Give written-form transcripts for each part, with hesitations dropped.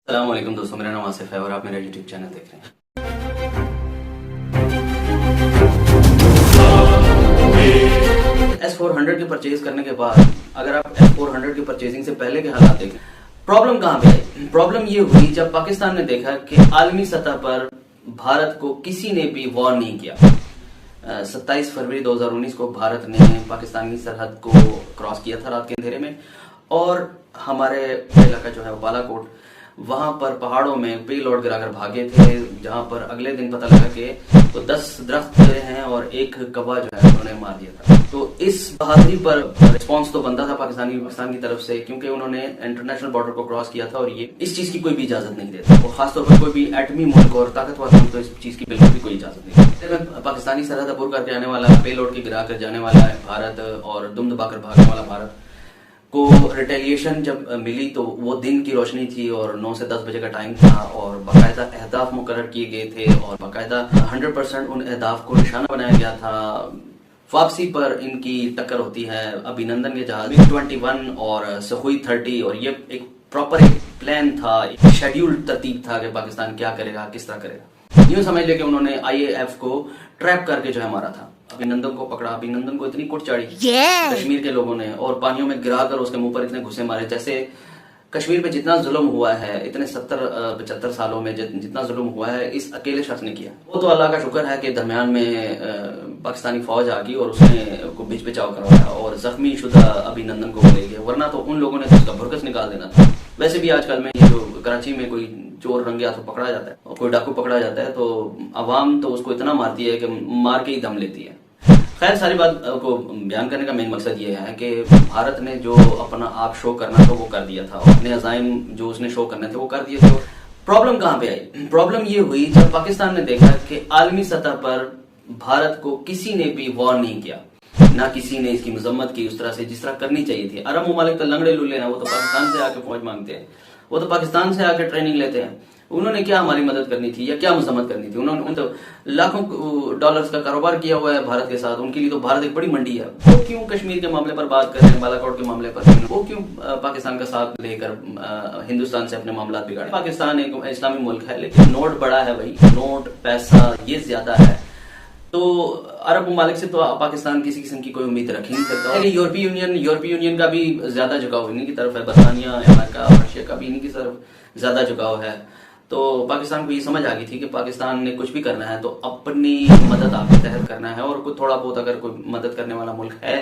अस्सलामुअलैकुम दोस्तों, मेरा नाम आसिफ है और आप मेरा यूट्यूब चैनल देख रहे हैं। S400 की परचेज करने के बाद अगर आप S400 की परचेजिंग से पहले के हालात देखें, प्रॉब्लम कहाँ पे आई? प्रॉब्लम ये हुई जब पाकिस्तान ने देखा कि आलमी सतह पर भारत को किसी ने भी वॉर नहीं किया। 27 फरवरी 2019 को भारत ने पाकिस्तानी सरहद को क्रॉस किया था रात के अंधेरे में, और हमारे इलाका जो है वो बालाकोट, वहां पर पहाड़ों में पे लोड गिराकर भागे थे, जहां पर अगले दिन पता लगा कि तो 10 दरख्त हैं और एक कौवा जो है उन्होंने मार दिया था। तो इस बहादुरी पर रिस्पांस तो बनता था पाकिस्तान की तरफ से, क्योंकि उन्होंने इंटरनेशनल बॉर्डर को क्रॉस किया था और ये इस चीज की कोई भी इजाजत नहीं देता। और खासतौर पर कोई भी एटमी मुल्क और ताकतवर मुल्क तो इस चीज की बिल्कुल भी कोई इजाजत नहीं देता। पाकिस्तानी सरहद अबूर करके आने वाला, पे लोड के गिरा कर जाने वाला है भारत और दुम दबाकर भागने वाला भारत को रिटेलिएशन जब मिली तो वो दिन की रोशनी थी और 9 से 10 बजे का टाइम था और बाकायदा अहदाफ मुकर्रर किए गए थे और बाकायदा 100% उन अहदाफ को निशाना बनाया गया था। वापसी पर इनकी टक्कर होती है अभिनंदन के जहाज MiG-21 और सुखोई 30, और ये एक प्रॉपर एक प्लान था, एक शेड्यूल तरतीब था कि पाकिस्तान क्या करेगा, किस तरह करेगा। यूं समझ ले कि उन्होंने IAF को ट्रैप करके जो है मारा था। अभिनंदन को पकड़ा, अभिनंदन को इतनी कुट चाड़ी कश्मीर के लोगों ने और पानियों में गिराकर उसके मुंह पर इतने घुसे मारे। जैसे कश्मीर में जितना जुल्म हुआ है इतने 70-75 सालों में जितना जुल्म हुआ है इस अकेले शख्स ने किया। वो तो अल्लाह का शुक्र है कि दरमियान में पाकिस्तानी फौज आ गई और उसने को बीच बचाव करवाया और जख्मी शुदा अभिनंदन को ले गया, वरना तो उन लोगों ने तो उसका भुरकस निकाल देना था। वैसे भी आजकल में ये जो कराची में कोई चोर रंगे हाथों पकड़ा जाता है और कोई डाकू पकड़ा जाता है तो अवाम तो उसको इतना मारती है कि मार के ही दम लेती है। खैर, सारी बात को बयान करने का मेन मकसद ये है कि भारत ने जो अपना आप शो करना था वो कर दिया था, अपने अज़ाइम जो उसने शो करने थे वो कर दिए थे। प्रॉब्लम कहाँ पे आई? प्रॉब्लम ये हुई जब पाकिस्तान ने देखा कि आलमी सतह पर भारत को किसी ने भी वॉर नहीं किया, ना किसी ने इसकी मजम्मत की उस तरह से जिस तरह करनी चाहिए थी। अरब ममालिक तो लंगड़े लुल्ले हैं, वो तो पाकिस्तान से आके फौज मांगते हैं, वो तो पाकिस्तान से आके ट्रेनिंग लेते हैं। उन्होंने क्या हमारी मदद करनी थी या क्या मजम्मत करनी थी? उन्होंने तो लाखों डॉलर्स का कारोबार किया हुआ है भारत के साथ, उनके लिए तो भारत एक बड़ी मंडी है। वो क्यों कश्मीर के मामले पर बात कर रहे हैं, बालाकोट के मामले पर? वो क्यों पाकिस्तान का साथ लेकर हिंदुस्तान से अपने मामला बिगाड़े? पाकिस्तान एक इस्लामी मुल्क है, लेकिन नोट बड़ा है भाई, नोट पैसा ये ज्यादा है। तो अरब ममालिक से तो पाकिस्तान किसी किस्म की कोई उम्मीद रख ही नहीं सकता। यूरोपीय यूनियन का भी ज्यादा झुकाव इन्हीं की तरफ है, बरतानिया, अमेरिका, रशिया का भी इन्हीं की तरफ ज्यादा झुकाव है। तो पाकिस्तान को ये समझ आ गई थी कि पाकिस्तान ने कुछ भी करना है तो अपनी मदद आपके तहत करना है, और कोई थोड़ा बहुत अगर कोई मदद करने वाला मुल्क है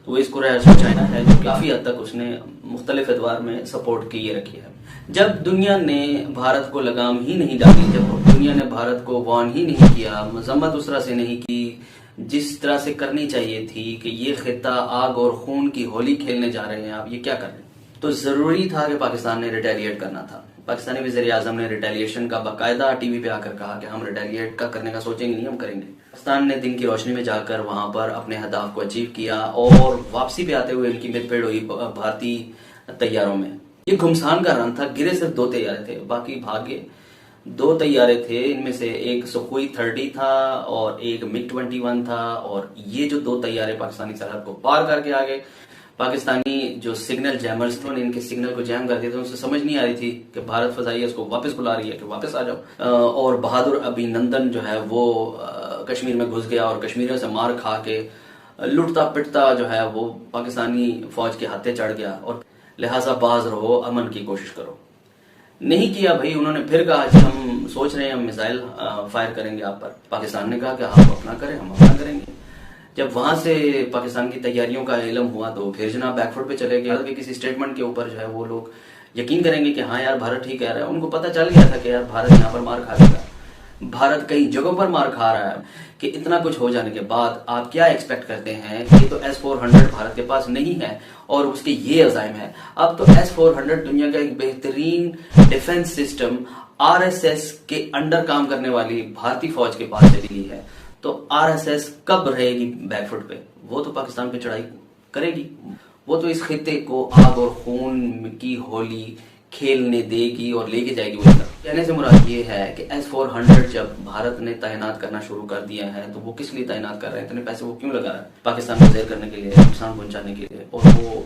तो इसको चाइना है, जो काफी हद तक उसने मुख्तलिफ एतवार में सपोर्ट की ये रखी है। जब दुनिया ने भारत को लगाम ही नहीं डाली, जब दुनिया ने भारत को वार्न ही नहीं किया, मजम्मत उस तरह से नहीं की जिस तरह से करनी चाहिए थी कि ये खिता आग और खून की होली खेलने जा रहे हैं, आप ये क्या कर रहे हैं, तो जरूरी था कि पाकिस्तान ने रिटेलिएट करना था। पाकिस्तानी वज़ीर आज़म ने रिटेलिएशन का बाकायदा टीवी पे आकर कहा कि हम रिटेलिएट का करने का सोचेंगे नहीं, हम करेंगे। पाकिस्तान ने दिन की रोशनी में जाकर वहां पर अपने हदाफ को अचीव किया और वापसी पे आते हुए इनकी मितपेड़ हुई भारतीय तैयारों में। ये घुमसान का रन था, गिरे सिर्फ 2 तैयारे थे, बाकी भागे 2 तैयारे थे। इनमें से एक सुखोई 30 था और एक MiG-21 था, और ये जो 2 तैयारे पाकिस्तानी सरहद को पार करके आगे, पाकिस्तानी जो सिग्नल जैमर्स थे इनके सिग्नल को जैम कर दिया था। उनसे समझ नहीं आ रही थी कि भारत फजाइया उसको वापस बुला रही है कि वापस आ जाओ, और बहादुर अभिनंदन जो है वो कश्मीर में घुस गया और कश्मीरियों से मार खा के लुटता पिटता जो है वो पाकिस्तानी फौज के हाथे चढ़ गया, और लिहाजा बाज रहो, अमन की कोशिश करो। नहीं किया भाई, उन्होंने फिर कहा कि हम सोच रहे हैं हम मिसाइल फायर करेंगे आप पर। पाकिस्तान ने कहा कि आप अपना करें, हम अपना करेंगे। जब वहां से पाकिस्तान की तैयारियों का इल्म हुआ तो फिर जनाब बैकफुट पे चले गए। के किसी स्टेटमेंट के ऊपर जो है वो लोग यकीन करेंगे कि हाँ यार भारत ठीक कह रहा है। उनको पता चल गया था कि यार भारत यहाँ पर मार खा लेगा, भारत कई जगहों पर मार खा रहा है। कि इतना कुछ हो जाने के बाद आप क्या एक्सपेक्ट करते हैं कि तो S400 भारत के पास नहीं है और उसके ये अज़ाइम है। अब तो S400 दुनिया का एक बेहतरीन डिफेंस सिस्टम RSS के अंडर काम करने वाली भारतीय फौज के पास चली गई है, तो RSS कब रहेगी बैकफुट पे? वो तो पाकिस्तान पे चढ़ाई करेगी, वो तो इस खिते को आग और खून की होली खेलने देगी और लेके जाएगी वो तक। कहने से मुराद ये है कि S400 जब भारत ने तैनात करना शुरू कर दिया है तो वो किस लिए तैनात कर रहे हैं, इतने पैसे वो क्यों लगा रहे हैं? पाकिस्तान को ज़ेर करने के लिए, नुकसान पहुंचाने के लिए। और वो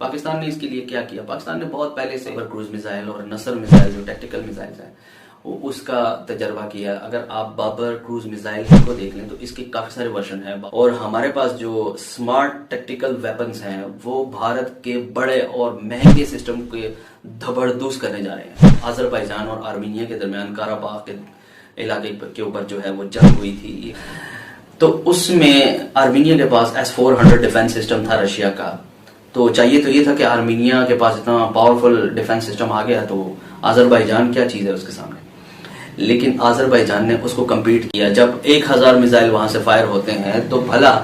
पाकिस्तान ने इसके लिए क्या किया, पाकिस्तान ने बहुत पहले से क्रूज मिसाइल और नसर मिसाइल जो टैक्टिकल मिसाइल्स हैं उसका तजर्बा किया। अगर आप बाबर क्रूज मिसाइल को देख लें तो इसके काफी सारे वर्जन हैं, और हमारे पास जो स्मार्ट टैक्टिकल वेपन्स हैं वो भारत के बड़े और महंगे सिस्टम के धबरदूस करने जा रहे हैं। अजरबैजान और आर्मीनिया के दरमियान काराबाग के इलाके के ऊपर जो है वो जंग हुई थी, तो उसमें आर्मीनिया के पास S-400 डिफेंस सिस्टम था रशिया का। तो चाहिए तो ये था कि आर्मीनिया के पास इतना पावरफुल डिफेंस सिस्टम आ गया तो अजरबैजान क्या चीज है उसके सामने, लेकिन अजरबैजान ने उसको कम्पीट किया। जब 1000 मिसाइल वहां से फायर होते हैं तो भला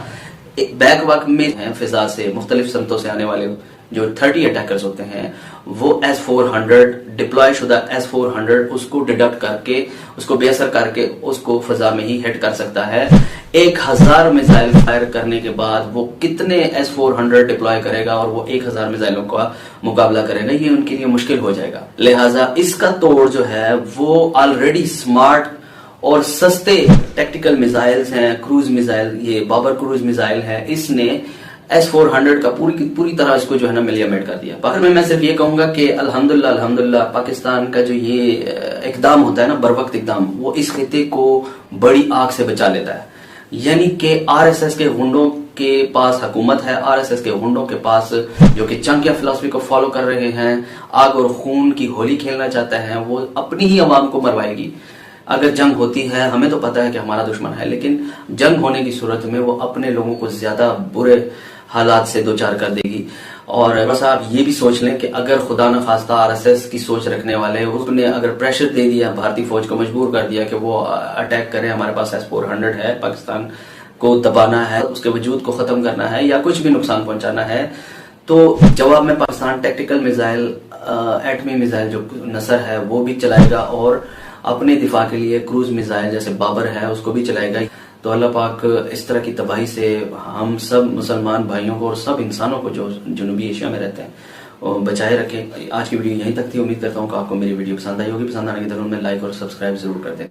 बैक वक्त में हैं फिजा से मुख्तलिफ समतों से आने वाले जो 30 अटैकर्स होते हैं वो S-400 डिप्लॉय शुदा S-400 उसको डिडक्ट करके उसको बेअसर करके उसको फिजा में ही हिट कर सकता है। 1000 मिसाइल फायर करने के बाद वो कितने S-400 डिप्लॉय करेगा और वो 1000 मिसाइलों का मुकाबला करेगा, ये उनके लिए मुश्किल हो जाएगा। लिहाजा इसका तोड़ जो है वो ऑलरेडी स्मार्ट और सस्ते टैक्टिकल मिसाइल्स हैं, क्रूज मिसाइल, ये बाबर क्रूज मिसाइल है, इसने S-400 का पूरी तरह इसको जो है ना मिलियमेट कर दिया। बाकी मैं सिर्फ ये कहूंगा कि अल्हम्दुलिल्लाह पाकिस्तान का जो ये इकदाम होता है ना, बर वक्त इकदाम, वो इस खिते को बड़ी आग से बचा लेता है। यानी कि RSS के गुंडों के पास हुकूमत है, RSS के गुंडों के पास जो कि चंकिया फिलॉसफी को फॉलो कर रहे हैं, आग और खून की होली खेलना चाहते हैं, वो अपनी ही अवाम को मरवाएगी। अगर जंग होती है, हमें तो पता है कि हमारा दुश्मन है, लेकिन जंग होने की सूरत में वो अपने लोगों को ज्यादा बुरे हालात से दो चार कर देगी। और बस आप ये भी सोच लें कि अगर खुदा न खास्ता RSS की सोच रखने वाले उसने अगर प्रेशर दे दिया, भारतीय फौज को मजबूर कर दिया कि वो अटैक करें, हमारे पास S-400 है, पाकिस्तान को दबाना है, उसके वजूद को खत्म करना है या कुछ भी नुकसान पहुंचाना है, तो जवाब में पाकिस्तान टैक्टिकल मिसाइल, एटमी मिसाइल जो नसर है वो भी चलाएगा और अपने दिफा के लिए क्रूज मिसाइल जैसे बाबर है उसको भी चलाएगा। तो अल्लाह पाक इस तरह की तबाही से हम सब मुसलमान भाइयों को और सब इंसानों को जो जनूबी एशिया में रहते हैं बचाए रखे। आज की वीडियो यहीं तक थी। उम्मीद करता हूँ कि आपको मेरी वीडियो पसंद आई होगी। पसंद आने के जरूर में लाइक और सब्सक्राइब जरूर कर दें।